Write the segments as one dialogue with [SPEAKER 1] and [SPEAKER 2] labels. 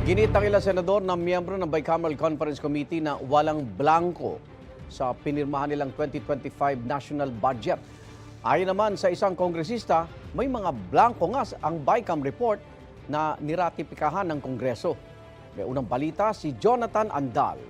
[SPEAKER 1] Ginit ng ilang senador na miyembro ng Bicameral Conference Committee na walang blanko sa pinirmahan nilang 2025 national budget. Ayon naman sa isang kongresista, may mga blanko nga ang BICAM report na niratipikahan ng Kongreso. May unang balita si Jonathan Andal.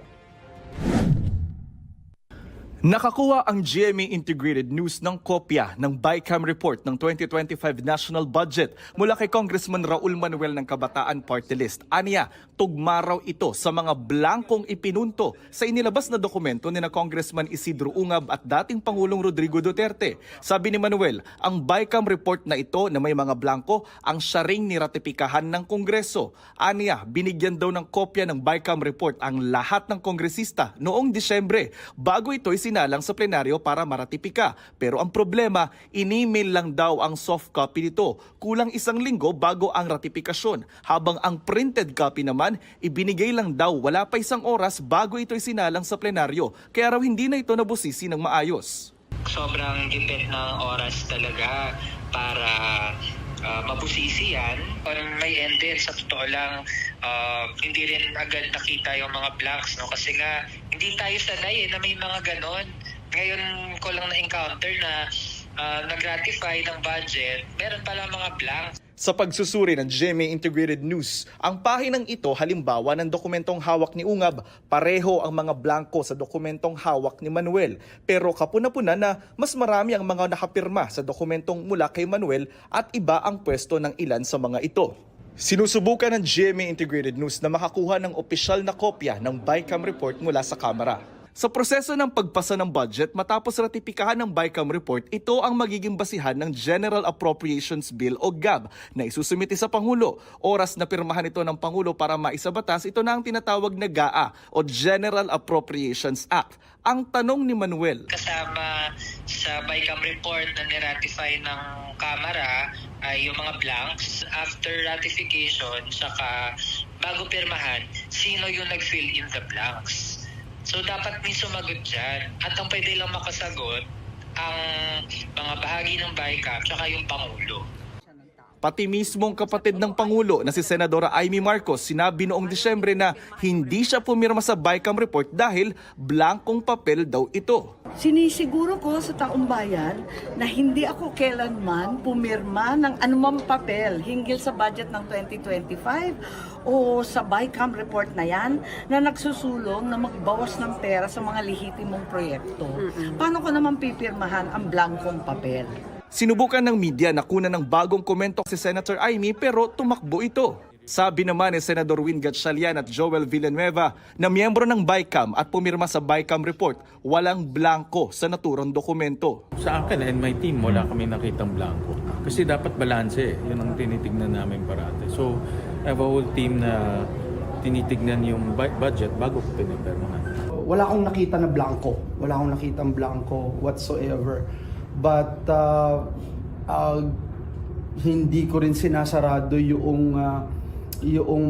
[SPEAKER 2] Nakakuha ang GMA Integrated News ng kopya ng BICAM report ng 2025 national budget mula kay Congressman Raul Manuel ng Kabataan Party List. Aniya, tugma raw ito sa mga blankong ipinunto sa inilabas na dokumento ni na Congressman Isidro Ungab at dating Pangulong Rodrigo Duterte. Sabi ni Manuel, ang BICAM report na ito na may mga blanko ang siya ring niratipikahan ng Kongreso. Aniya, binigyan daw ng kopya ng BICAM report ang lahat ng kongresista noong Disyembre bago ito sinalang sa plenaryo para maratipika. Pero ang problema, in-email lang daw ang soft copy nito. Kulang isang linggo bago ang ratifikasyon. Habang ang printed copy naman, ibinigay lang daw wala pa isang oras bago ito sinalang sa plenaryo. Kaya raw hindi na ito nabusisi ng maayos.
[SPEAKER 3] Sobrang gipit ng oras talaga para mabusisi yan. May end din, sa totoo lang, hindi rin agad nakita yung mga blanks, no? Kasi nga, hindi tayo sanay na may mga ganon. Ngayon ko lang na-encounter na nag-ratify ng budget, meron pala mga blanks.
[SPEAKER 2] Sa pagsusuri ng GMA Integrated News, ang pahinang ito halimbawa ng dokumentong hawak ni Ungab, pareho ang mga blanko sa dokumentong hawak ni Manuel. Pero kapuna-puna na mas marami ang mga nakapirma sa dokumentong mula kay Manuel at iba ang pwesto ng ilan sa mga ito. Sinusubukan ng GMA Integrated News na makakuha ng opisyal na kopya ng BICAM report mula sa Kamara. Sa proseso ng pagpasa ng budget matapos ratipikahan ng BICAM report, ito ang magiging basihan ng General Appropriations Bill o GAB na isusumiti sa Pangulo. Oras na pirmahan ito ng Pangulo para maisabatas, ito na ang tinatawag na GAA o General Appropriations Act. Ang tanong ni Manuel,
[SPEAKER 3] kasama sa BICAM report na niratify ng Kamara ay yung mga blanks. After ratification, saka bago pirmahan, sino yung nag-fill in the blanks? So dapat may sumagot dyan. At ang pwede lang makasagot ang mga bahagi ng BICAM tsaka yung Pangulo.
[SPEAKER 2] pati mismong kapatid ng Pangulo na si Senadora Amy Marcos sinabi noong Disyembre na hindi siya pumirma sa BICAM report dahil blankong papel daw ito.
[SPEAKER 4] Sinisiguro ko sa taong bayan na hindi ako kailanman pumirma ng anumang papel hinggil sa budget ng 2025 o sa BICAM report na yan na nagsusulong na magbawas ng pera sa mga lehitimong proyekto. Paano ko naman pipirmahan ang blankong papel?
[SPEAKER 2] Sinubukan ng media na kunan ng bagong komento si Senator Amy pero tumakbo ito. Sabi naman ni Senador Win Gatchalian at Joel Villanueva na miyembro ng BICAM at pumirma sa BICAM report, walang blanko sa naturang dokumento.
[SPEAKER 5] Sa akin and my team, wala kami nakitang blanko. Kasi dapat balanse, yun ang tinitignan namin parate. So, I have a whole team na tinitignan yung budget bago ko pinipirmahan.
[SPEAKER 6] Wala akong nakita na blanko. Wala akong nakitang blanko whatsoever. But hindi ko rin sinasarado yung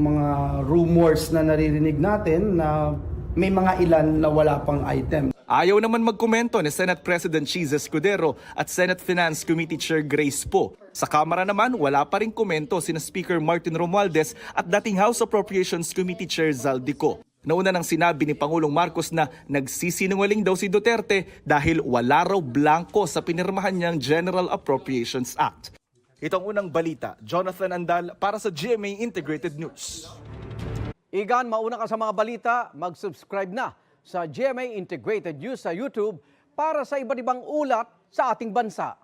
[SPEAKER 6] mga rumors na naririnig natin na may mga ilan na wala pang item.
[SPEAKER 2] Ayaw naman magkomento ni Senate President Cheese Escudero at Senate Finance Committee Chair Grace Poe. Sa Kamara naman, wala pa rin komento sina Speaker Martin Romualdez at dating House Appropriations Committee Chair Zaldico. Nauna nang sinabi ni Pangulong Marcos na nagsisinungaling daw si Duterte dahil wala raw blanko sa pinirmahan niyang General Appropriations Act. Itong unang balita, Jonathan Andal para sa GMA Integrated News.
[SPEAKER 1] Igan, mauna ka sa mga balita, mag-subscribe na sa GMA Integrated News sa YouTube para sa iba't ibang ulat sa ating bansa.